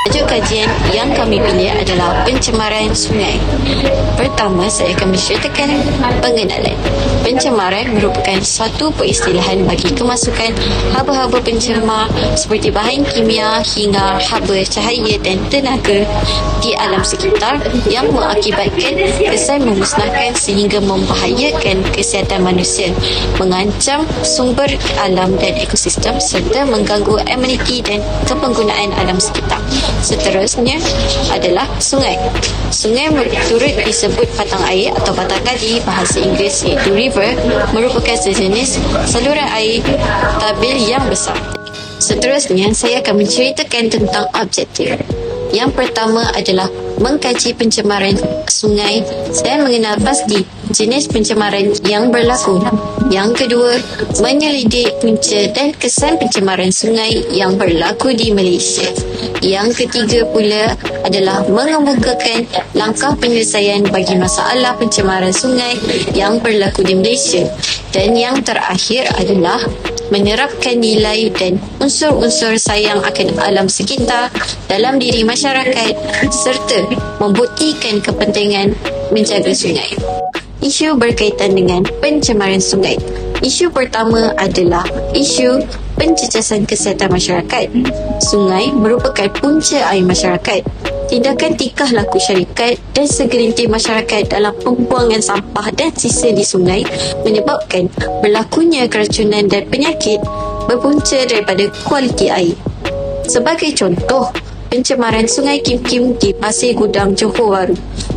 Tajuk kajian yang kami pilih adalah pencemaran sungai. Pertama, saya akan menceritakan pengenalan. Pencemaran merupakan suatu peristilahan bagi kemasukan haba-haba pencemar seperti bahan kimia hingga haba cahaya dan tenaga di alam sekitar yang mengakibatkan kesan memusnahkan sehingga membahayakan kesihatan manusia, mengancam sumber alam dan ekosistem serta mengganggu ameniti dan kepenggunaan alam sekitar. Seterusnya adalah sungai. Sungai turut disebut patang air atau batang kali bahasa Inggeris iaitu river, merupakan sejenis saluran air stabil yang besar. Seterusnya, saya akan menceritakan tentang objektif. Yang pertama adalah mengkaji pencemaran sungai dan mengenal pasti jenis pencemaran yang berlaku. Yang kedua, menyelidik punca dan kesan pencemaran sungai yang berlaku di Malaysia. Yang ketiga pula adalah mengemukakan langkah penyelesaian bagi masalah pencemaran sungai yang berlaku di Malaysia. Dan yang terakhir adalah menerapkan nilai dan unsur-unsur sayang akan alam sekitar dalam diri masyarakat serta membuktikan kepentingan menjaga sungai. Isu berkaitan dengan pencemaran sungai. Isu pertama adalah isu pencecasan kesihatan masyarakat. Sungai merupakan punca air masyarakat. Tindakan tingkah laku syarikat dan segelintir masyarakat dalam pembuangan sampah dan sisa di sungai menyebabkan berlakunya keracunan dan penyakit berpunca daripada kualiti air. Sebagai contoh, pencemaran Sungai Kim Kim di Pasir Gudang Johor Bahru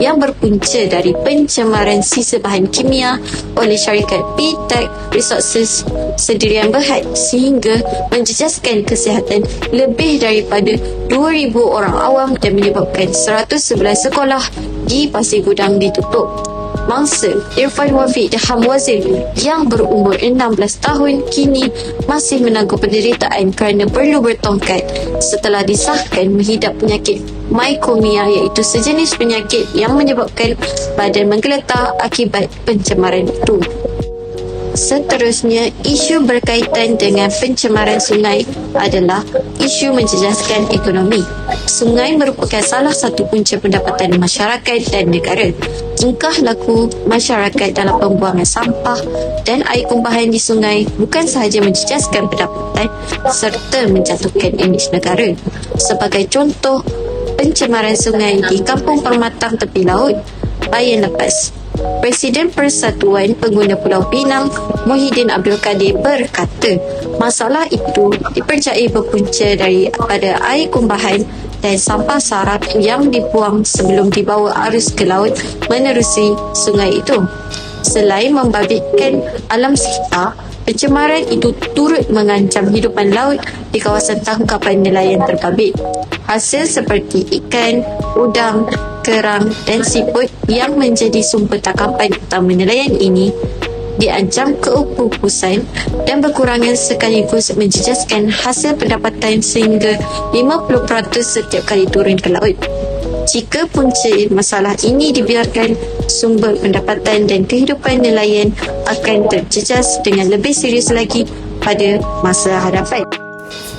yang berpunca dari pencemaran sisa bahan kimia oleh syarikat P-Tech Resources Sdn Bhd sehingga menjejaskan kesihatan lebih daripada 2,000 orang awam dan menyebabkan 111 sekolah di Pasir Gudang ditutup. Mangsa Irfan Wafiq dan Hamwazir yang berumur 16 tahun kini masih menanggung penderitaan kerana perlu bertongkat setelah disahkan menghidap penyakit mycomia, iaitu sejenis penyakit yang menyebabkan badan menggeletar akibat pencemaran itu. Seterusnya, isu berkaitan dengan pencemaran sungai adalah isu menjejaskan ekonomi. Sungai merupakan salah satu punca pendapatan masyarakat dan negara. Tingkah laku masyarakat dalam pembuangan sampah dan air kumbahan di sungai bukan sahaja menjejaskan pendapatan serta menjatuhkan imej negara. Sebagai contoh, pencemaran sungai di Kampung Permatang tepi laut, Bayan Lepas. Presiden Persatuan Pengguna Pulau Pinang, Muhyiddin Abdul Kadir berkata, masalah itu dipercayai berpunca daripada air kumbahan dan sampah sarap yang dibuang sebelum dibawa arus ke laut menerusi sungai itu. Selain membabitkan alam sekitar, pencemaran itu turut mengancam hidupan laut di kawasan tangkapan nelayan terbabit. Hasil seperti ikan, udang, kerang dan siput yang menjadi sumber tangkapan utama nelayan ini diancam keupusan dan berkurangan sekaligus menjejaskan hasil pendapatan sehingga 50% setiap kali turun ke laut. Jika punca masalah ini dibiarkan, sumber pendapatan dan kehidupan nelayan akan terjejas dengan lebih serius lagi pada masa hadapan.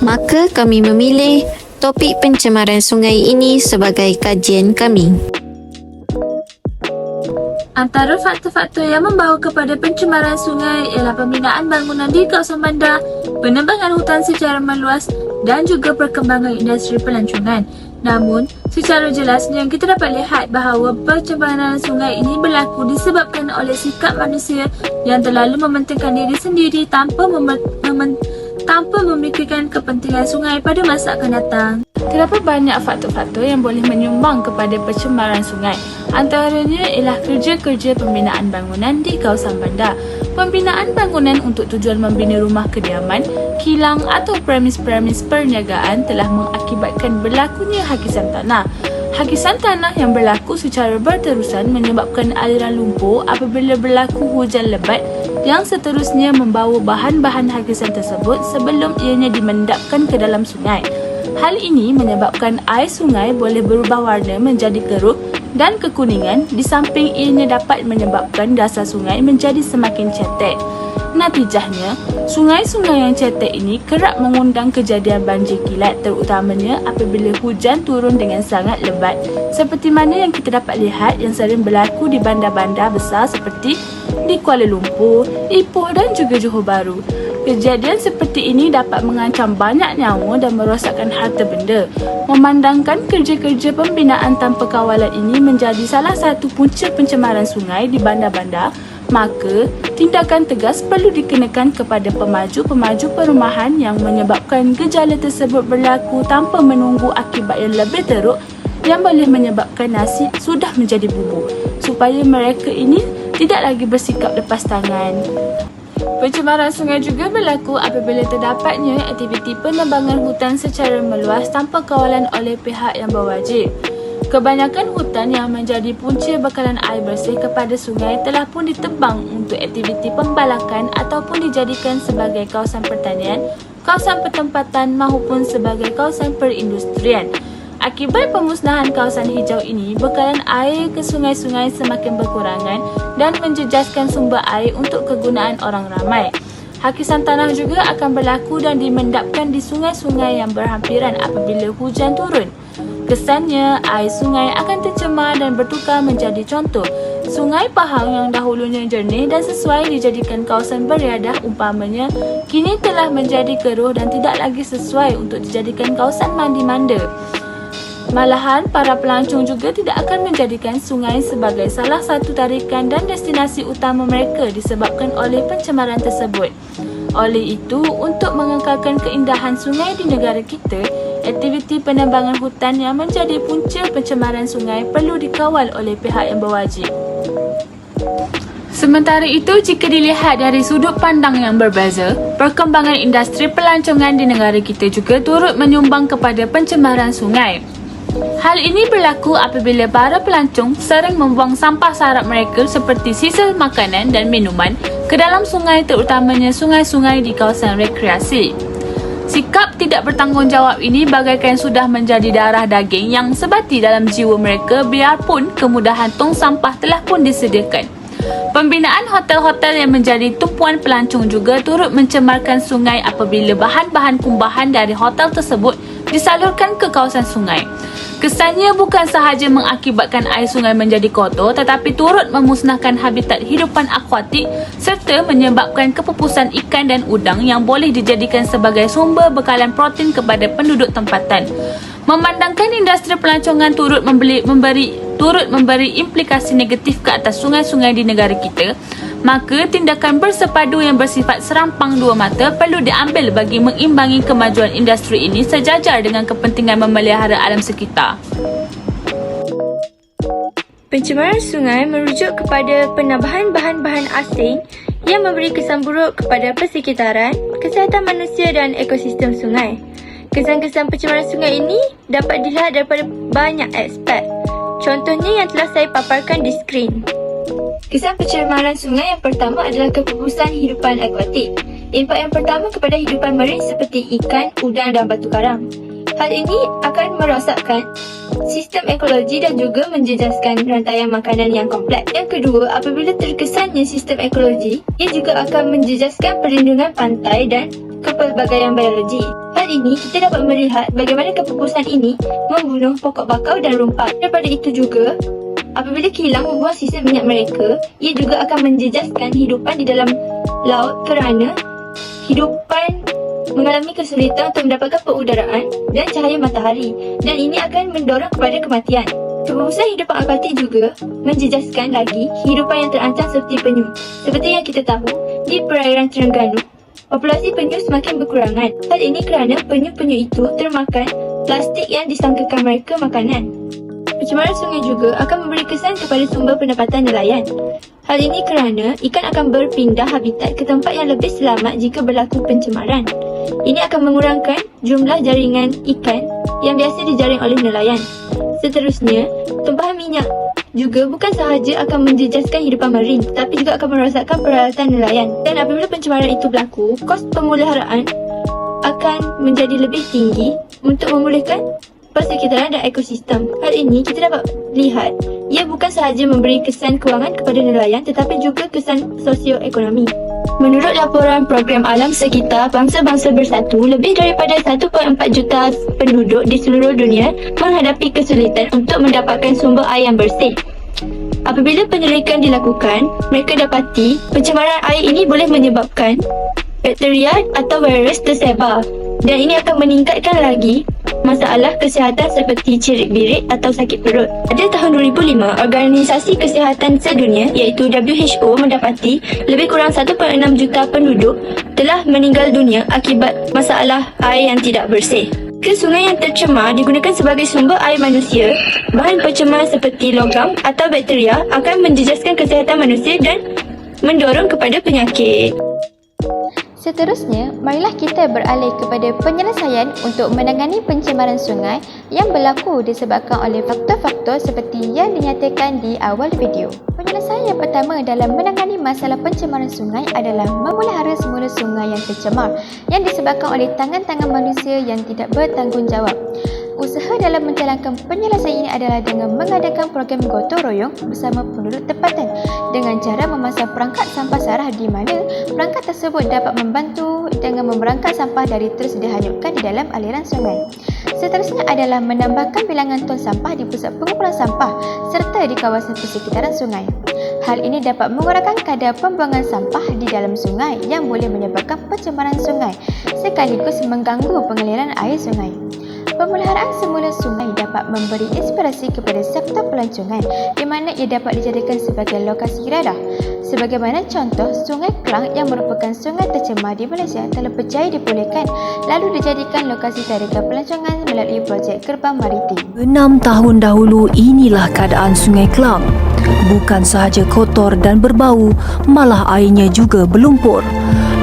Maka kami memilih topik pencemaran sungai ini sebagai kajian kami. Antara faktor-faktor yang membawa kepada pencemaran sungai ialah pembinaan bangunan di kawasan bandar, penebangan hutan secara meluas dan juga perkembangan industri pelancongan. Namun, secara jelas yang kita dapat lihat bahawa pencemaran sungai ini berlaku disebabkan oleh sikap manusia yang terlalu mementingkan diri sendiri tanpa tanpa memikirkan kepentingan sungai pada masa akan datang. Terdapat banyak faktor-faktor yang boleh menyumbang kepada pencemaran sungai. Antaranya ialah kerja-kerja pembinaan bangunan di kawasan bandar. Pembinaan bangunan untuk tujuan membina rumah kediaman, kilang atau premis-premis perniagaan telah mengakibatkan berlakunya hakisan tanah. Hakisan tanah yang berlaku secara berterusan menyebabkan aliran lumpur apabila berlaku hujan lebat yang seterusnya membawa bahan-bahan hakisan tersebut sebelum ianya dimendapkan ke dalam sungai. Hal ini menyebabkan air sungai boleh berubah warna menjadi keruh dan kekuningan, di samping ianya dapat menyebabkan dasar sungai menjadi semakin cetek. Natijahnya, sungai-sungai yang cetek ini kerap mengundang kejadian banjir kilat, terutamanya apabila hujan turun dengan sangat lebat, seperti mana yang kita dapat lihat yang sering berlaku di bandar-bandar besar seperti di Kuala Lumpur, Ipoh dan juga Johor Bahru. Kejadian seperti ini dapat mengancam banyak nyawa dan merosakkan harta benda. Memandangkan kerja-kerja pembinaan tanpa kawalan ini menjadi salah satu punca pencemaran sungai di bandar-bandar, maka tindakan tegas perlu dikenakan kepada pemaju-pemaju perumahan yang menyebabkan gejala tersebut berlaku tanpa menunggu akibat yang lebih teruk yang boleh menyebabkan nasi sudah menjadi bubur, supaya mereka ini tidak lagi bersikap lepas tangan. Pencemaran sungai juga berlaku apabila terdapatnya aktiviti penebangan hutan secara meluas tanpa kawalan oleh pihak yang berwajib. Kebanyakan hutan yang menjadi punca bekalan air bersih kepada sungai telah pun ditebang untuk aktiviti pembalakan ataupun dijadikan sebagai kawasan pertanian, kawasan pertempatan maupun sebagai kawasan perindustrian. Akibat pemusnahan kawasan hijau ini, bekalan air ke sungai-sungai semakin berkurangan dan menjejaskan sumber air untuk kegunaan orang ramai. Hakisan tanah juga akan berlaku dan dimendapkan di sungai-sungai yang berhampiran apabila hujan turun. Kesannya, air sungai akan tercemar dan bertukar menjadi contoh. Sungai Pahang yang dahulunya jernih dan sesuai dijadikan kawasan beriadah umpamanya, kini telah menjadi keruh dan tidak lagi sesuai untuk dijadikan kawasan mandi-manda. Malahan, para pelancong juga tidak akan menjadikan sungai sebagai salah satu tarikan dan destinasi utama mereka disebabkan oleh pencemaran tersebut. Oleh itu, untuk mengekalkan keindahan sungai di negara kita, aktiviti penebangan hutan yang menjadi punca pencemaran sungai perlu dikawal oleh pihak yang berwajib. Sementara itu, jika dilihat dari sudut pandang yang berbeza, perkembangan industri pelancongan di negara kita juga turut menyumbang kepada pencemaran sungai. Hal ini berlaku apabila para pelancong sering membuang sampah sarap mereka seperti sisa makanan dan minuman ke dalam sungai, terutamanya sungai-sungai di kawasan rekreasi. Sikap tidak bertanggungjawab ini bagaikan sudah menjadi darah daging yang sebati dalam jiwa mereka, biarpun kemudahan tong sampah telah pun disediakan. Pembinaan hotel-hotel yang menjadi tumpuan pelancong juga turut mencemarkan sungai apabila bahan-bahan kumbahan dari hotel tersebut disalurkan ke kawasan sungai. Kesannya bukan sahaja mengakibatkan air sungai menjadi kotor, tetapi turut memusnahkan habitat hidupan akuatik serta menyebabkan kepupusan ikan dan udang yang boleh dijadikan sebagai sumber bekalan protein kepada penduduk tempatan. Memandangkan industri pelancongan turut memberi implikasi negatif ke atas sungai-sungai di negara kita, maka tindakan bersepadu yang bersifat serampang dua mata perlu diambil bagi mengimbangi kemajuan industri ini sejajar dengan kepentingan memelihara alam sekitar. Pencemaran sungai merujuk kepada penambahan bahan-bahan asing yang memberi kesan buruk kepada persekitaran, kesihatan manusia dan ekosistem sungai. Kesan-kesan pencemaran sungai ini dapat dilihat daripada banyak aspek. Contohnya yang telah saya paparkan di skrin. Kesan pencemaran sungai yang pertama adalah kepupusan hidupan akuatik. Impak yang pertama kepada hidupan marin seperti ikan, udang dan batu karang. Hal ini akan merosakkan sistem ekologi dan juga menjejaskan rantaian makanan yang kompleks. Yang kedua, apabila terkesannya sistem ekologi, ia juga akan menjejaskan perlindungan pantai dan kepelbagaian biologi. Hal ini kita dapat melihat bagaimana kepupusan ini membunuh pokok bakau dan rumpak. Daripada itu juga, apabila kilang membuang sisa minyak mereka, ia juga akan menjejaskan hidupan di dalam laut kerana hidupan mengalami kesulitan untuk mendapatkan pengudaraan dan cahaya matahari, dan ini akan mendorong kepada kematian. Kepupusan hidupan akuatik juga menjejaskan lagi hidupan yang terancam seperti penyu. Seperti yang kita tahu, di perairan Terengganu, populasi penyu semakin berkurangan. Hal ini kerana penyu-penyu itu termakan plastik yang disangkakan mereka makanan. Pencemaran sungai juga akan memberi kesan kepada sumber pendapatan nelayan. Hal ini kerana ikan akan berpindah habitat ke tempat yang lebih selamat jika berlaku pencemaran. Ini akan mengurangkan jumlah jaringan ikan yang biasa dijaring oleh nelayan. Seterusnya, tumpahan minyak juga bukan sahaja akan menjejaskan hidupan marin, tetapi juga akan merosakkan peralatan nelayan. Dan apabila pencemaran itu berlaku, kos pemeliharaan akan menjadi lebih tinggi untuk memulihkan persekitaran dan ekosistem. Hal ini kita dapat lihat, ia bukan sahaja memberi kesan kewangan kepada nelayan tetapi juga kesan sosioekonomi. Menurut laporan Program Alam Sekitar Bangsa-Bangsa Bersatu, lebih daripada 1.4 juta penduduk di seluruh dunia menghadapi kesulitan untuk mendapatkan sumber air yang bersih. Apabila penyelidikan dilakukan, mereka dapati pencemaran air ini boleh menyebabkan bakteria atau virus tersebar dan ini akan meningkatkan lagi masalah kesihatan seperti cirit-birit atau sakit perut. Pada tahun 2005, Organisasi Kesihatan Sedunia iaitu WHO mendapati lebih kurang 1.6 juta penduduk telah meninggal dunia akibat masalah air yang tidak bersih. Ke sungai yang tercemar digunakan sebagai sumber air manusia, bahan pencemar seperti logam atau bakteria akan menjejaskan kesihatan manusia dan mendorong kepada penyakit. Seterusnya, marilah kita beralih kepada penyelesaian untuk menangani pencemaran sungai yang berlaku disebabkan oleh faktor-faktor seperti yang dinyatakan di awal video. Penyelesaian yang pertama dalam menangani masalah pencemaran sungai adalah memelihara semula sungai yang tercemar yang disebabkan oleh tangan-tangan manusia yang tidak bertanggungjawab. Usaha dalam menjalankan penyelesaian ini adalah dengan mengadakan program gotong royong bersama penduduk tempatan dengan cara memasang perangkat sampah sarah di mana perangkat tersebut dapat membantu dengan memberangkat sampah dari terus dihanyutkan di dalam aliran sungai. Seterusnya adalah menambahkan bilangan tong sampah di pusat pengumpulan sampah serta di kawasan persekitaran sungai. Hal ini dapat mengurangkan kadar pembuangan sampah di dalam sungai yang boleh menyebabkan pencemaran sungai sekaligus mengganggu pengaliran air sungai. Pemeliharaan semula sungai dapat memberi inspirasi kepada sektor pelancongan di mana ia dapat dijadikan sebagai lokasi radar. Sebagaimana contoh, Sungai Klang yang merupakan sungai tercemar di Malaysia telah berjaya dipulihkan lalu dijadikan lokasi tarikan pelancongan melalui projek gerbang maritim. 6 tahun dahulu inilah keadaan Sungai Klang. Bukan sahaja kotor dan berbau, malah airnya juga berlumpur.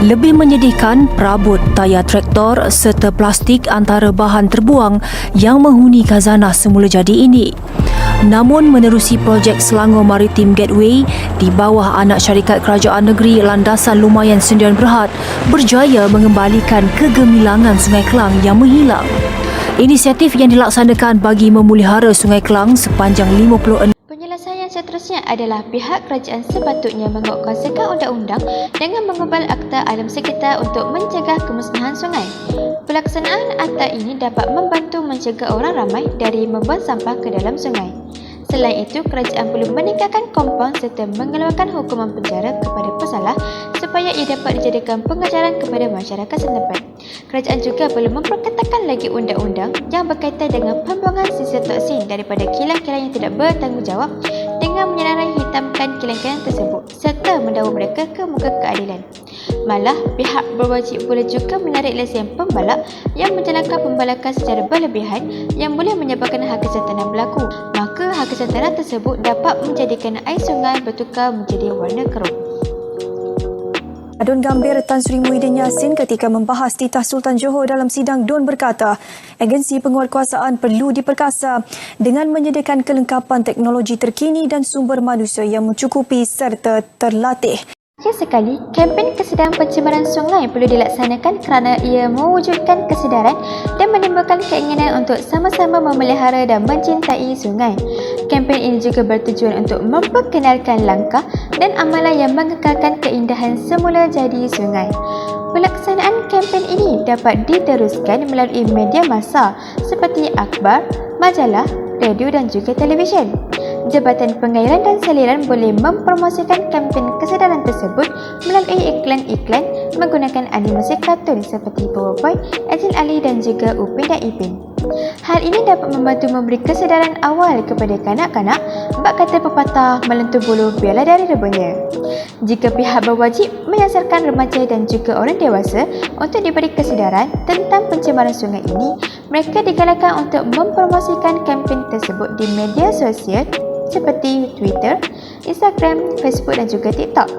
Lebih menyedihkan, perabot, tayar traktor serta plastik antara bahan terbuang yang menghuni khazanah semula jadi ini. Namun menerusi projek Selangor Maritim Gateway di bawah anak syarikat kerajaan negeri Landasan Lumayan Sdn Berhad berjaya mengembalikan kegemilangan Sungai Klang yang menghilang. Inisiatif yang dilaksanakan bagi memelihara Sungai Klang sepanjang 56 Penyelesaian seterusnya adalah pihak kerajaan sepatutnya menguatkuasakan undang-undang dengan mengubal Akta Alam Sekitar untuk mencegah kemusnahan sungai. Pelaksanaan akta ini dapat membantu mencegah orang ramai dari membuang sampah ke dalam sungai. Selain itu, kerajaan perlu meningkatkan kompaun serta mengeluarkan hukuman penjara kepada pesalah supaya ia dapat dijadikan pengajaran kepada masyarakat setempat. Kerajaan juga perlu memperketatkan lagi undang-undang yang berkaitan dengan pembuangan sisa toksin daripada kilang-kilang yang tidak bertanggungjawab dengan menyenarai hitamkan kilang-kilang tersebut serta mendakwa mereka ke muka keadilan. Malah, pihak berwajib boleh juga menarik lesen pembalak yang menjalankan pembalakan secara berlebihan yang boleh menyebabkan hakasan tanah berlaku. Maka hakasan tanah tersebut dapat menjadikan air sungai bertukar menjadi warna keruh. Adun Gambir Tan Sri Muhyiddin Yassin ketika membahas titah Sultan Johor dalam sidang DUN berkata, agensi penguatkuasaan perlu diperkasa dengan menyediakan kelengkapan teknologi terkini dan sumber manusia yang mencukupi serta terlatih. Akhir sekali, kempen kesedaran pencemaran sungai perlu dilaksanakan kerana ia mewujudkan kesedaran dan menimbulkan keinginan untuk sama-sama memelihara dan mencintai sungai. Kempen ini juga bertujuan untuk memperkenalkan langkah dan amalan yang mengekalkan keindahan semula jadi sungai. Pelaksanaan kempen ini dapat diteruskan melalui media massa seperti akhbar, majalah, radio dan juga televisyen. Jabatan Pengairan dan Saliran boleh mempromosikan kempen kesedaran tersebut melalui iklan-iklan menggunakan animasi kartun seperti PowerPoint, Ejen Ali dan juga Upin dan Ipin. Hal ini dapat membantu memberi kesedaran awal kepada kanak-kanak bab kata pepatah melentur buluh biarlah dari rebahnya. Jika pihak berwajib menyasarkan remaja dan juga orang dewasa untuk diberi kesedaran tentang pencemaran sungai ini, mereka digalakkan untuk mempromosikan kempen tersebut di media sosial seperti Twitter, Instagram, Facebook dan juga TikTok.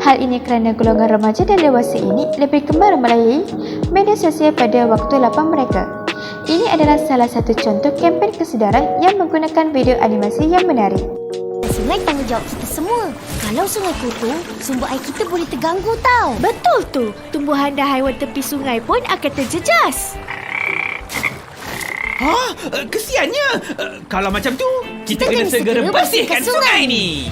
Hal ini kerana golongan remaja dan dewasa ini lebih gemar melalui media sosial pada waktu lapang mereka. Ini adalah salah satu contoh kempen kesedaran yang menggunakan video animasi yang menarik. Sungai tanggungjawab kita semua. Kalau sungai kotor, sumber air kita boleh terganggu tau. Betul tu. Tumbuhan dan haiwan tepi sungai pun akan terjejas. Kesiannya. Kalau macam tu, kita kena segera bersihkan sungai ni.